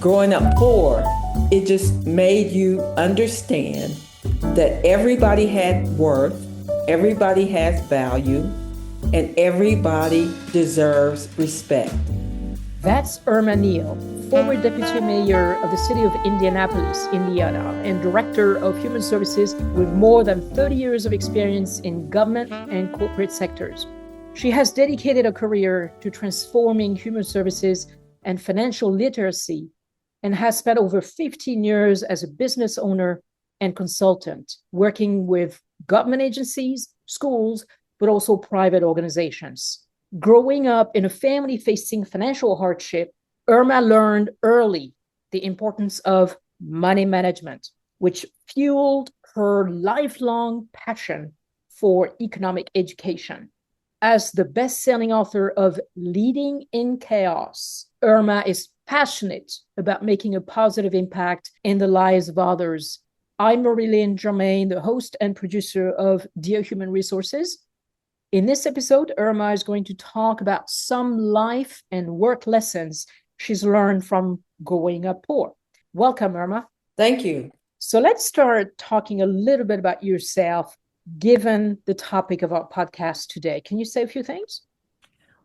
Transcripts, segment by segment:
growing up poor, it just made you understand that everybody had worth, everybody has value, and everybody deserves respect. That's Irma Neal, former deputy mayor of the city of Indianapolis, Indiana, and director of human services with more than 30 years of experience in government and corporate sectors. She has dedicated a career to transforming human services and financial literacy and has spent over 15 years as a business owner and consultant, working with government agencies, schools, but also private organizations. Growing up in a family facing financial hardship, Irma learned early the importance of money management, which fueled her lifelong passion for economic education. As the best-selling author of Leading in Chaos, Irma is passionate about making a positive impact in the lives of others. I'm Marilyn Germain, the host and producer of Dear Human Resources. In this episode, Irma is going to talk about some life and work lessons she's learned from growing up poor. Welcome, Irma. Thank you. So let's start talking a little bit about yourself, given the topic of our podcast today. Can you say a few things?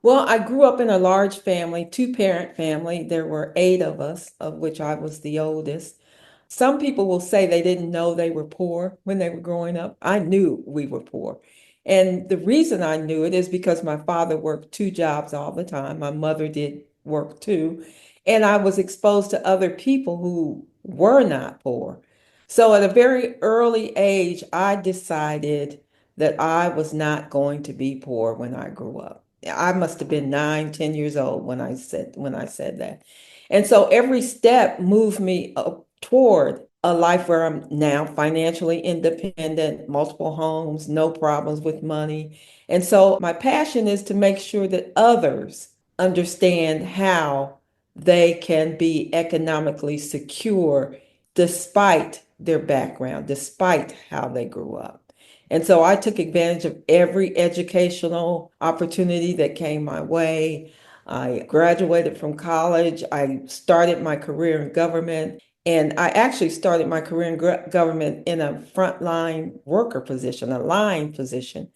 Well, I grew up in a large family, two-parent family. There were 8 of us, of which I was the oldest. Some people will say they didn't know they were poor when they were growing up. I knew we were poor. And the reason I knew it is because my father worked 2 jobs all the time. My mother did work too. And I was exposed to other people who were not poor. So at a very early age, I decided that I was not going to be poor when I grew up. I must have been 9, 10 years old when I said that. And so every step moved me up toward a life where I'm now financially independent, multiple homes, no problems with money. And so my passion is to make sure that others understand how they can be economically secure despite their background, despite how they grew up. And so I took advantage of every educational opportunity that came my way. I graduated from college. I started my career in government. And I actually started my career in government in a frontline worker position, a line position,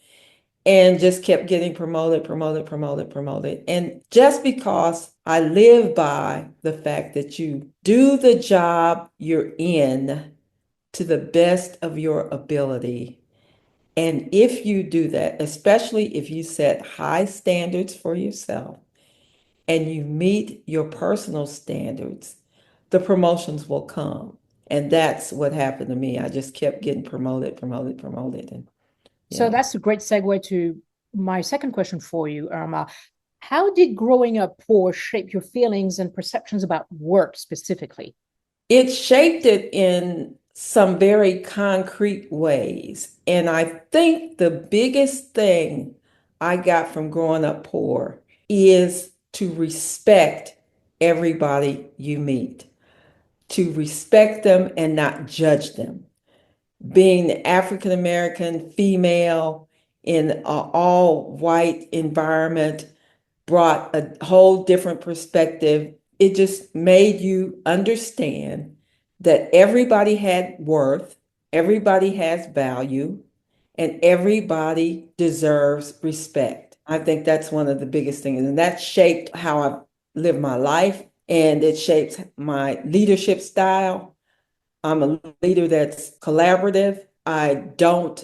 and just kept getting promoted. And just because I live by the fact that you do the job you're in to the best of your ability. And if you do that, especially if you set high standards for yourself and you meet your personal standards, the promotions will come. And that's what happened to me. I just kept getting promoted. And So yeah. that's a great segue to my second question for you, Irma. How did growing up poor shape your feelings and perceptions about work specifically? It shaped it in some very concrete ways. And I think the biggest thing I got from growing up poor is to respect everybody you meet, to respect them and not judge them. Being African American, female, in an all white environment brought a whole different perspective. It just made you understand that everybody had worth, everybody has value, and everybody deserves respect. I think that's one of the biggest things. And that shaped how I live my life, and it shapes my leadership style. I'm a leader that's collaborative. I don't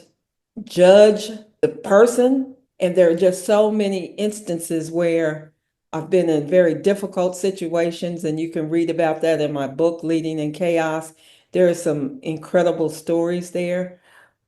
judge the person. And there are just so many instances where I've been in very difficult situations, and you can read about that in my book, Leading in Chaos. There are some incredible stories there.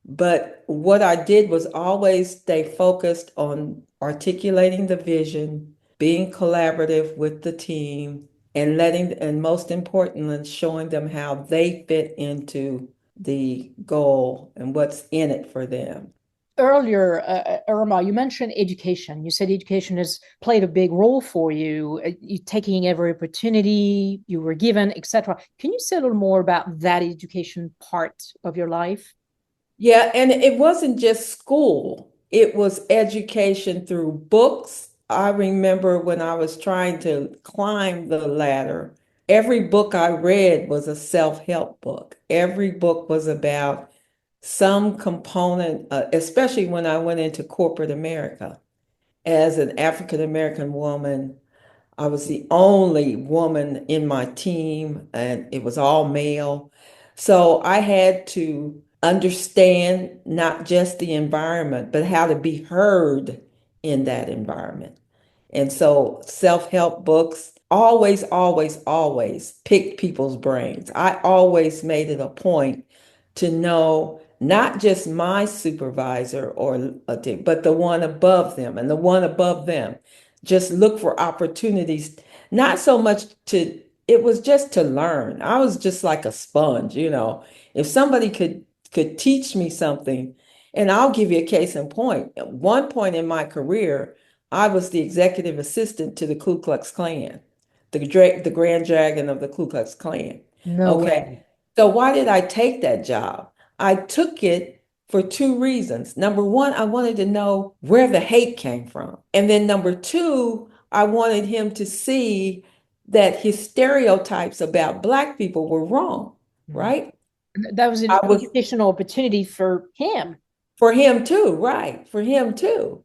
But what I did was always stay focused on articulating the vision, being collaborative with the team, and most importantly, showing them how they fit into the goal and what's in it for them. Earlier, Irma, you mentioned education. You said education has played a big role for you, you taking every opportunity you were given, etc. Can you say a little more about that education part of your life? Yeah, and it wasn't just school, it was education through books. I remember when I was trying to climb the ladder, Every book I read was a self-help book. Every book was about some component, especially when I went into corporate America. As an African American woman, I was the only woman in my team, and it was all male. So I had to understand not just the environment, but how to be heard in that environment. And so self-help books always, always, always pick people's brains. I always made it a point to know not just my supervisor or a team, but the one above them and the one above them. Just look for opportunities, not so much to, it was just to learn. I was just like a sponge, you know. If somebody could teach me something, and I'll give you a case in point. At one point in my career, I was the executive assistant to the Ku Klux Klan, the Grand Dragon of the Ku Klux Klan. No Okay. way. So why did I take that job? I took it for two reasons. Number one, I wanted to know where the hate came from. And then number two, I wanted him to see that his stereotypes about Black people were wrong, Mm. right? That was an I was educational opportunity for him. for him too, right? For him too.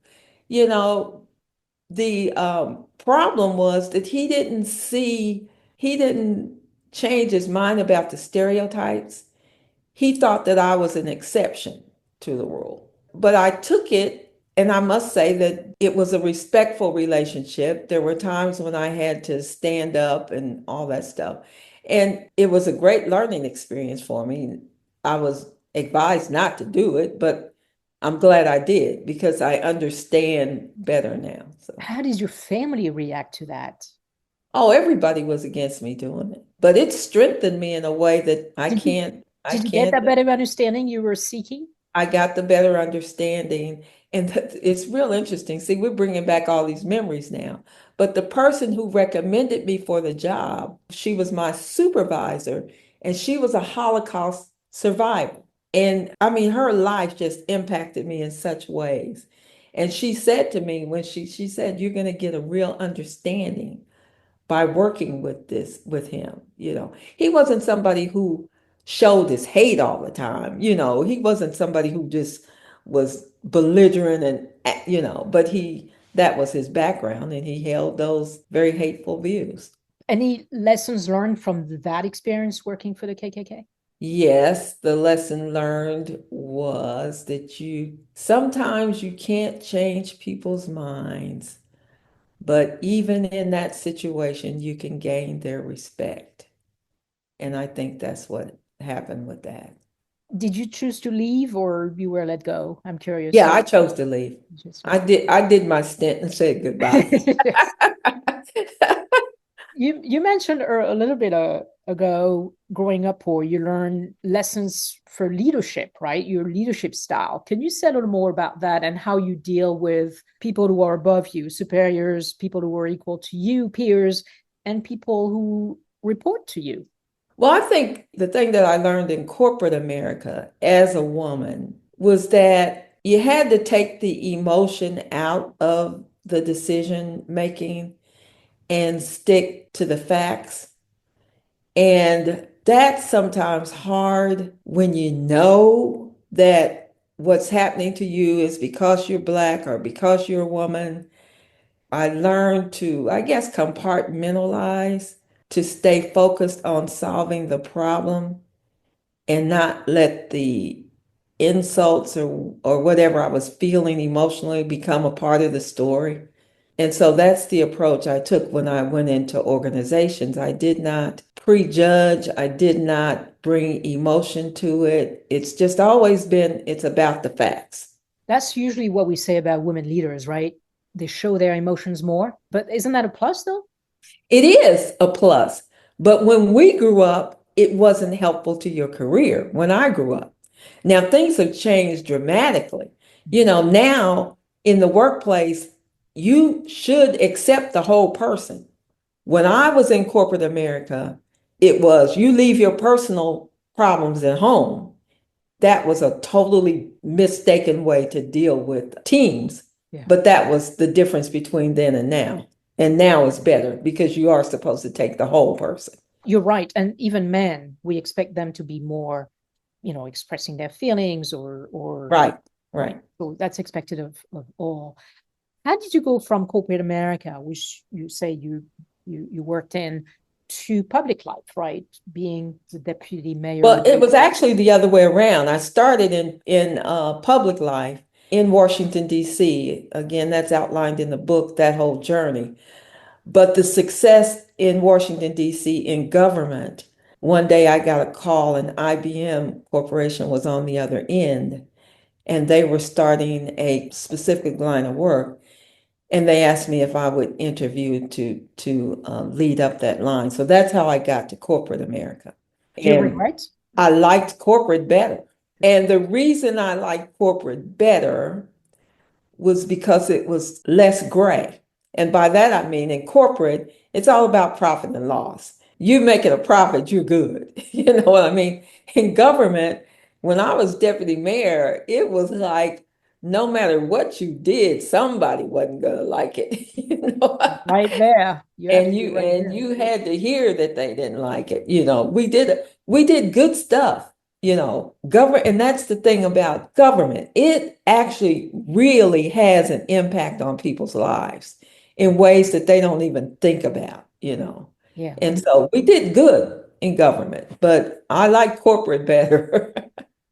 You know, the problem was that he didn't change his mind about the stereotypes. He thought that I was an exception to the rule. But I took it, and I must say that it was a respectful relationship. There were times when I had to stand up and all that stuff. And it was a great learning experience for me. I was advised not to do it, but I'm glad I did because I understand better now. So, How did your family react to that? oh, everybody was against me doing it, but it strengthened me in a way that Did you I did you get can't. that better understanding you were seeking? I got the better understanding. And it's real interesting. See, we're bringing back all these memories now. But the person who recommended me for the job, she was my supervisor, and she was a Holocaust survivor. And I mean, her life just impacted me in such ways. And she said to me when she said, "You're going to get a real understanding by working with him." You know, he wasn't somebody who showed his hate all the time. You know, he wasn't somebody who just was belligerent and but he that was his background, and he held those very hateful views. Any lessons learned from that experience working for the KKK? Yes, the lesson learned was that you sometimes you can't change people's minds, but even in that situation, you can gain their respect. And I think that's what happened with that. Did you choose to leave or you were let go? I'm Yeah, curious. I chose to leave. Just I did my stint and said goodbye. yes. You mentioned a little bit ago growing up poor, you learn lessons for leadership, right? Your leadership style. Can you say a little more about that and how you deal with people who are above you, superiors, people who are equal to you, peers, and people who report to you? Well, I think the thing that I learned in corporate America as a woman was that you had to take the emotion out of the decision making and stick to the facts. And that's sometimes hard when you know that what's happening to you is because you're Black or because you're a woman. I learned to, I guess, compartmentalize to stay focused on solving the problem and not let the insults or whatever I was feeling emotionally become a part of the story. And so that's the approach I took when I went into organizations. I did not prejudge, I did not bring emotion to it. It's just always been, it's about the facts. That's usually what we say about women leaders, right? They show their emotions more. But isn't that a plus, though? It is a plus. But when we grew up, it wasn't helpful to your career when I grew up. Now things have changed dramatically. You know, now in the workplace, you should accept the whole person. When I was in corporate America, it was you leave your personal problems at home. That was a totally mistaken way to deal with teams. Yeah. But that was the difference between then and now. And now it's better because you are supposed to take the whole person. You're right. And even men, we expect them to be more, expressing their feelings or Right, right. right. So that's expected of all. How did you go from corporate America, which you say you worked in, to public life, right? Being the deputy mayor. Well, it was actually the other way around. I started in public life in Washington, D.C. Again, that's outlined in the book, that whole journey. But the success in Washington, D.C. in government, one day I got a call, and IBM Corporation was on the other end, and they were starting a specific line of work. And they asked me if I would interview to lead up that line. So that's how I got to corporate America. Do you And regret? I liked corporate better. And the reason I liked corporate better was because it was less gray. And by that, I mean in corporate, it's all about profit and loss. You making a profit, you're good. You know what I mean? In government, when I was deputy mayor, it was like no matter what you did, somebody wasn't gonna like it. You know? Right there. You have to And be you right and there. you had to hear that they didn't like it. We did good stuff, government. And that's the thing about government. It actually really has an impact on people's lives in ways that they don't even think about. Yeah. And so we did good in government, but I like corporate better.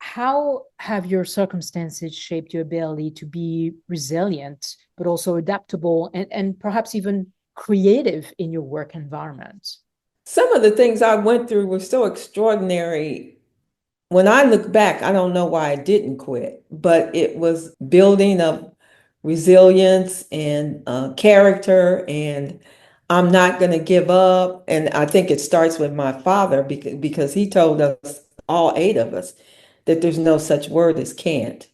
How have your circumstances shaped your ability to be resilient, but also adaptable and perhaps even creative in your work environment? Some of the things I went through were so extraordinary. When I look back, I don't know why I didn't quit, but it was building of resilience and character, and I'm not going to give up. And I think it starts with my father because he told us, all eight of us, that there's no such word as can't,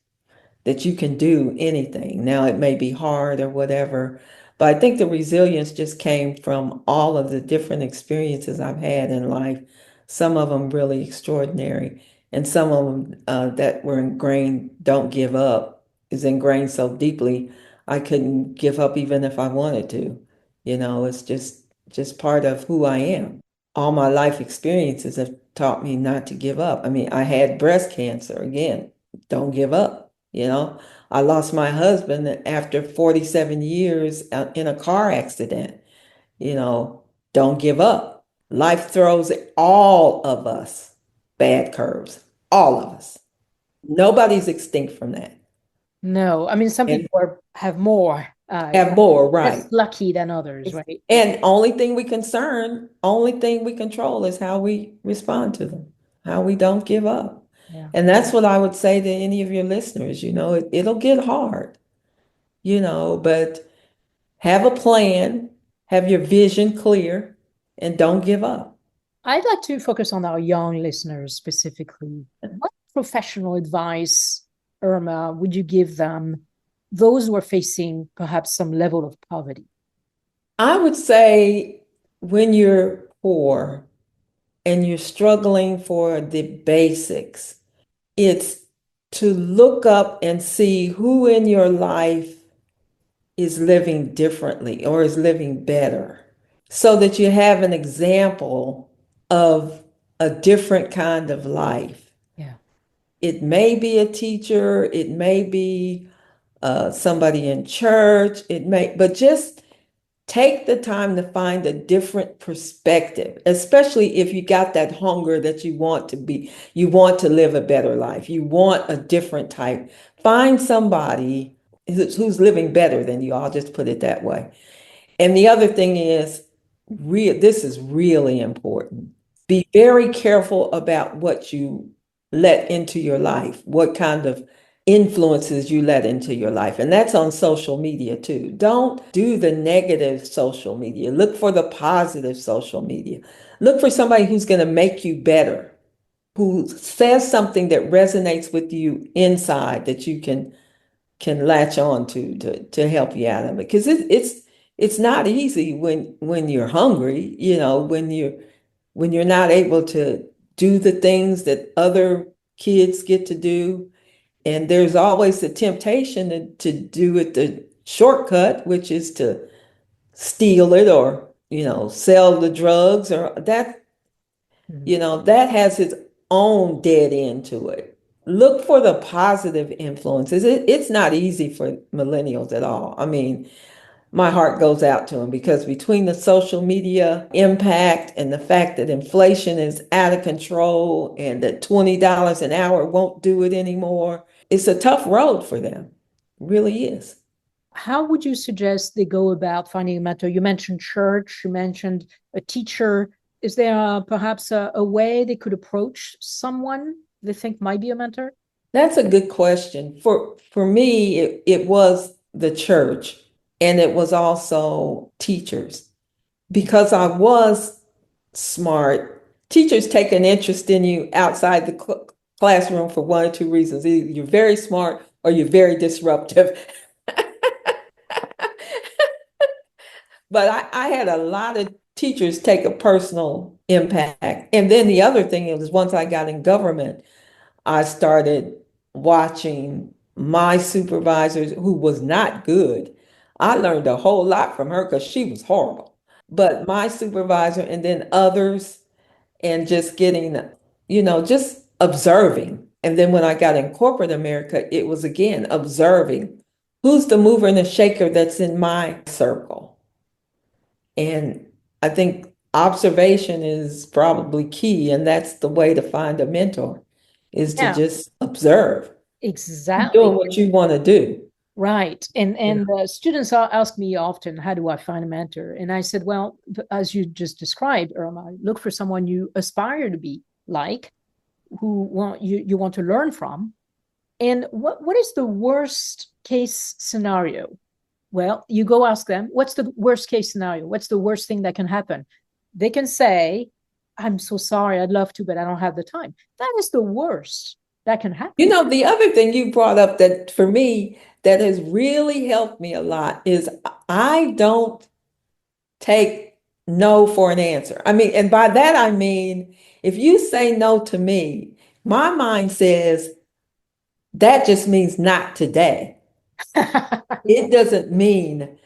that you can do anything. Now, it may be hard or whatever, but I think the resilience just came from all of the different experiences I've had in life, some of them really extraordinary, and some of them that were ingrained, don't give up, is ingrained so deeply, I couldn't give up even if I wanted to. It's just part of who I am. All my life experiences have taught me not to give up. I mean, I had breast cancer again. Don't give up. I lost my husband after 47 years in a car accident. You know, don't give up. Life throws all of us bad curves, all of us. Nobody's extinct from that. No, I mean, some And people have more, have more, less right? lucky than others, right? And only thing we control is how we respond to them, how we don't give up. Yeah. And that's what I would say to any of your listeners, it'll get hard, but have a plan, have your vision clear, and don't give up. I'd like to focus on our young listeners specifically. What professional advice, Irma, would you give them, those who are facing perhaps some level of poverty? I would say when you're poor and you're struggling for the basics, it's to look up and see who in your life is living differently or is living better so that you have an example of a different kind of life. Yeah. It may be a teacher, it may be somebody in church, but just take the time to find a different perspective, especially if you got that hunger that you want to live a better life, you want a different type. Find somebody who's living better than you. I'll just put it that way. And the other thing is, this is really important. Be very careful about what you let into your life, what kind of influences you let into your life. And that's on social media too. Don't do the negative social media. Look for the positive social media. Look for somebody who's going to make you better, who says something that resonates with you inside that you can latch on to help you out of it. Because it's not easy when you're hungry, when you're not able to do the things that other kids get to do. And there's always the temptation to do it the shortcut, which is to steal it or, sell the drugs or that. Mhm. You know, that has its own dead end to it. Look for the positive influences. It's not easy for millennials at all. I mean, my heart goes out to them because between the social media impact and the fact that inflation is out of control and that $20 an hour won't do it anymore, it's a tough road for them. It really is. How would you suggest they go about finding a mentor? You mentioned church, you mentioned a teacher. Is there perhaps a way they could approach someone they think might be a mentor? That's a good question. For me, it was the church and it was also teachers because I was smart. Teachers take an interest in you outside the classroom for one or two reasons. Either you're very smart or you're very disruptive. But I had a lot of teachers take a personal impact. And then the other thing is once I got in government, I started watching my supervisors who was not good. I learned a whole lot from her because she was horrible. But my supervisor and then others and just getting, just observing. And then when I got in corporate America, it was again observing who's the mover and the shaker that's in my circle. And I think observation is probably key, and that's the way to find a mentor is to Yeah, just observe. Keep exactly. doing what you want to do. Right. And Yeah. students ask me often, how do I find a mentor? And I said, well, as you just described, Irma, look for someone you aspire to be like, who you want to learn from. And what is the worst case scenario? Well, you go ask them, what's the worst case scenario? What's the worst thing that can happen? They can say, I'm so sorry, I'd love to, but I don't have the time. That is the worst that can happen. The other thing you brought up that for me that has really helped me a lot is I don't take no for an answer. I mean, and by that I mean, if you say no to me, my mind says that just means not today. It doesn't mean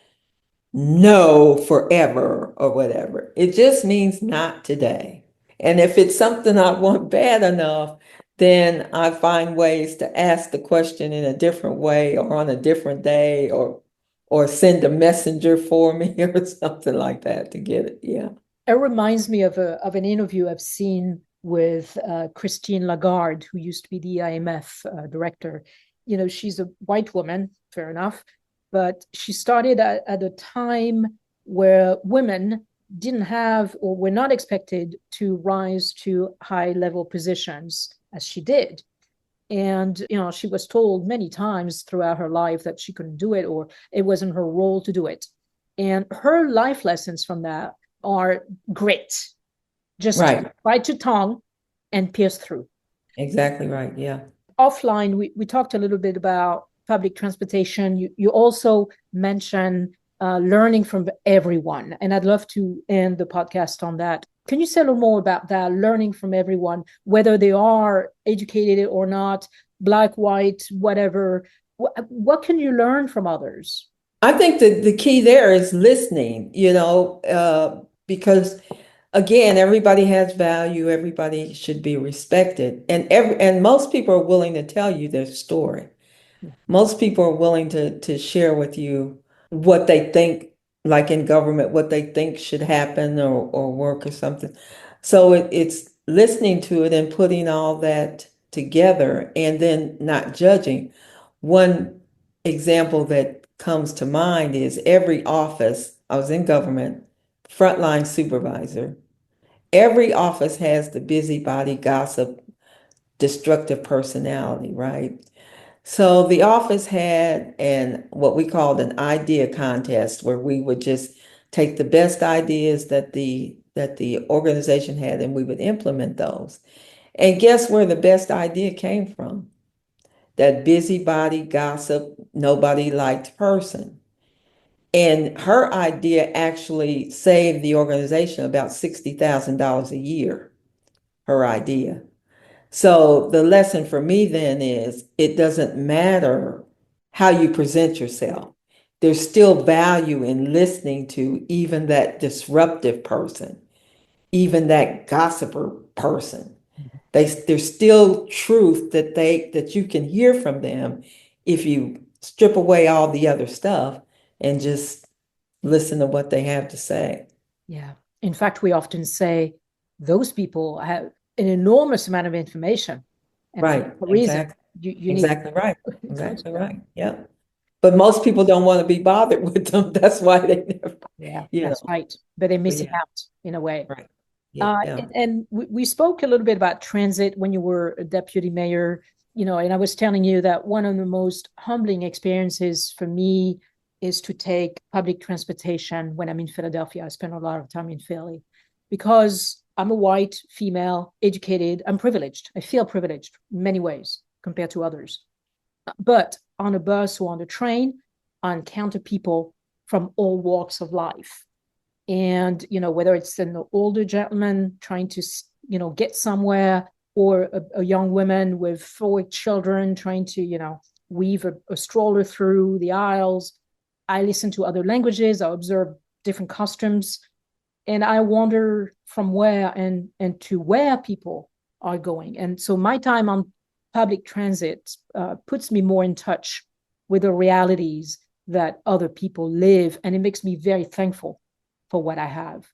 no forever or whatever. It just means not today. And if it's something I want bad enough, then I find ways to ask the question in a different way or on a different day or send a messenger for me or something like that to get it. Yeah. It reminds me of an interview I've seen with Christine Lagarde, who used to be the IMF director. You know, she's a white woman, fair enough, but she started at a time where women didn't have or were not expected to rise to high level positions as she did. And, you know, she was told many times throughout her life that she couldn't do it or it wasn't her role to do it. And her life lessons from that are great. Just Right. bite your tongue and pierce through. Exactly right. Yeah. Offline, we talked a little bit about public transportation. You also mentioned learning from everyone. And I'd love to end the podcast on that. Can you say a little more about that, learning from everyone, whether they are educated or not, black, white, whatever? What can you learn from others? I think that the key there is listening, because again, everybody has value, everybody should be respected. And most people are willing to tell you their story. Most people are willing to share with you what they think, like in government, what they think should happen or work or something. So it's listening to it and putting all that together and then not judging. One example that comes to mind is every office, I was in government, frontline supervisor. Every office has the busybody, gossip, destructive personality, right? So the office had an what we called an idea contest where we would just take the best ideas that the organization had and we would implement those. And guess where the best idea came from? That busybody, gossip, nobody liked person. And her idea actually saved the organization about $60,000 a year, her idea. So the lesson for me then is it doesn't matter how you present yourself. There's still value in listening to even that disruptive person, even that gossiper person. There's still truth that you can hear from them if you strip away all the other stuff and just listen to what they have to say. Yeah. In fact, we often say those people have an enormous amount of information. And for Right, a reason, exactly. you need Exactly right. to go to Exactly them. right. Yeah. But most people don't want to be bothered with them. That's why they never, Yeah, you that's know. right. But they're But missing yeah, out in a way. right. Yeah, yeah. And we spoke a little bit about transit when you were a deputy mayor, and I was telling you that one of the most humbling experiences for me is to take public transportation when I'm in Philadelphia. I spend a lot of time in Philly because I'm a white female, educated, I'm privileged. I feel privileged in many ways compared to others. But on a bus or on the train, I encounter people from all walks of life, and whether it's an older gentleman trying to get somewhere, or a young woman with 4 children trying to weave a stroller through the aisles. I listen to other languages, I observe different customs, and I wonder from where and to where people are going. And so my time on public transit puts me more in touch with the realities that other people live, and it makes me very thankful for what I have.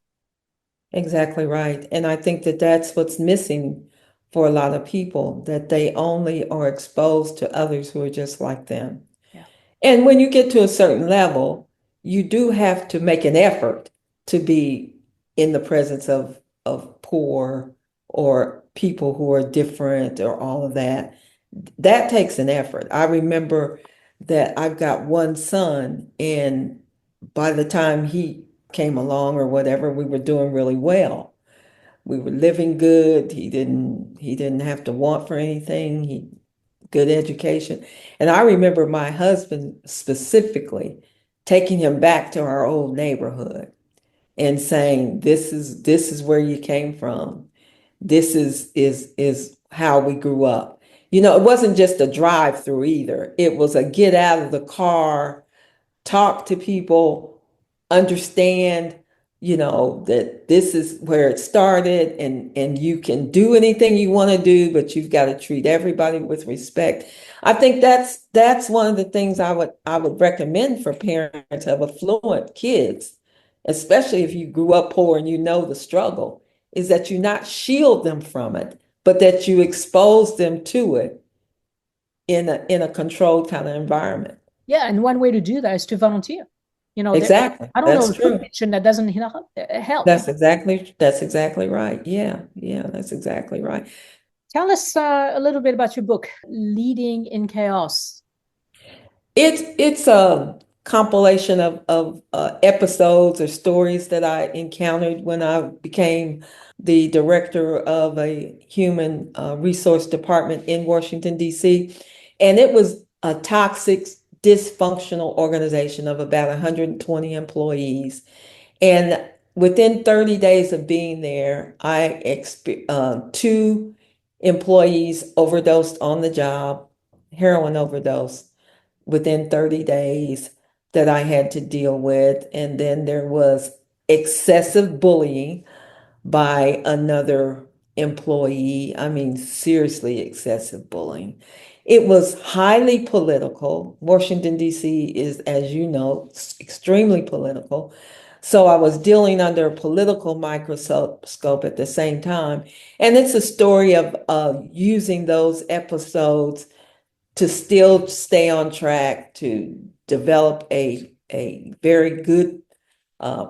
Exactly right. And I think that that's what's missing for a lot of people, that they only are exposed to others who are just like them. Yeah. And when you get to a certain level, you do have to make an effort to be in the presence of poor or people who are different or all of that. That takes an effort. I remember that I've got one son, and by the time he came along or whatever, we were doing really well. We were living good. He didn't have to want for anything. He good education. And I remember my husband specifically taking him back to our old neighborhood and saying, this is where you came from. This is how we grew up. It wasn't just a drive through either. It was a get out of the car, talk to people, understand, that this is where it started, and you can do anything you want to do, but you've got to treat everybody with respect. I think that's one of the things I would recommend for parents of affluent kids, especially if you grew up poor and you know the struggle, is that you not shield them from it, but that you expose them to it in a controlled kind of environment. Yeah, and one way to do that is to volunteer. There, Exactly. I don't know That's a soup true. kitchen that doesn't help. That's exactly right. Yeah. Yeah, that's exactly right. Tell us a little bit about your book, Leading in Chaos. It's a compilation of episodes or stories that I encountered when I became the director of a human resource department in Washington, D.C. And it was a toxic, dysfunctional organization of about 120 employees. And within 30 days of being there, two employees overdosed on the job, heroin overdose, within 30 days that I had to deal with. And then there was excessive bullying by another employee. I mean, seriously, excessive bullying. It was highly political. Washington, D.C. is, as you know, extremely political. So I was dealing under a political microscope at the same time. And it's a story of using those episodes to still stay on track, to develop a very good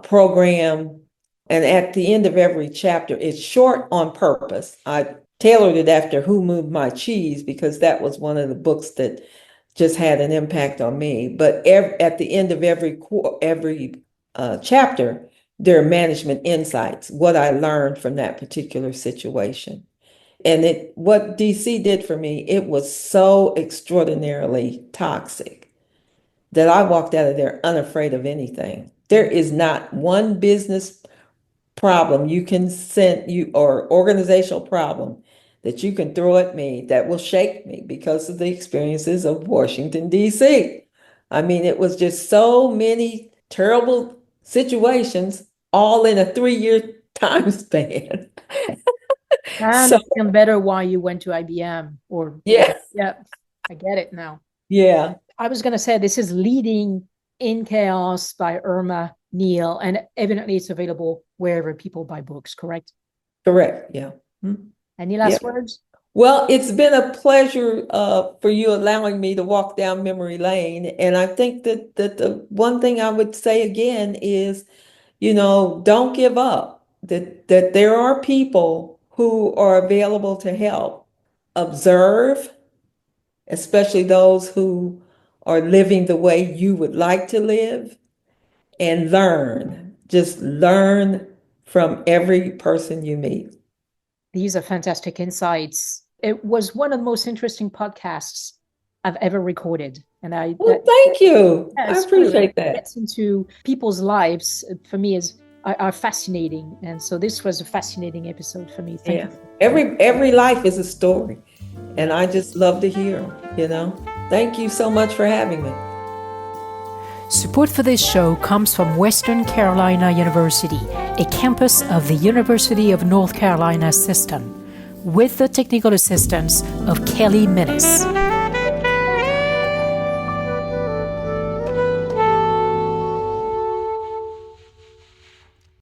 program. And at the end of every chapter, it's short on purpose. I tailored it after Who Moved My Cheese because that was one of the books that just had an impact on me. But at the end of every chapter, there are management insights, what I learned from that particular situation. And what DC did for me, it was so extraordinarily toxic that I walked out of there unafraid of anything. There is not one business problem you can send you or organizational problem that you can throw at me that will shake me because of the experiences of Washington, D.C. I mean, it was just so many terrible situations all in a 3-year time span. I So, understand better why you went to IBM or yeah, yeah, I get it now. yeah, I was going to say this is Leading in Chaos by Irma Neal, and evidently it's available wherever people buy books, correct? correct. Yeah. Hmm. Any Yeah. last words? Well, it's been a pleasure for you allowing me to walk down memory lane. And I think that the one thing I would say again is, don't give up. That there are people who are available to help. Observe, especially those who are living the way you would like to live, and learn. Just learn from every person you meet. These are fantastic insights. It was one of the most interesting podcasts I've ever recorded. And I Well, that thank you. yeah, I it's true. And appreciate it that. gets into people's lives for me are fascinating. And so this was a fascinating episode for me. Thank Yeah. you. Every life is a story, and I just love to hear them. Thank you so much for having me. Support for this show comes from Western Carolina University, a campus of the University of North Carolina system, with the technical assistance of Kelly Minnis.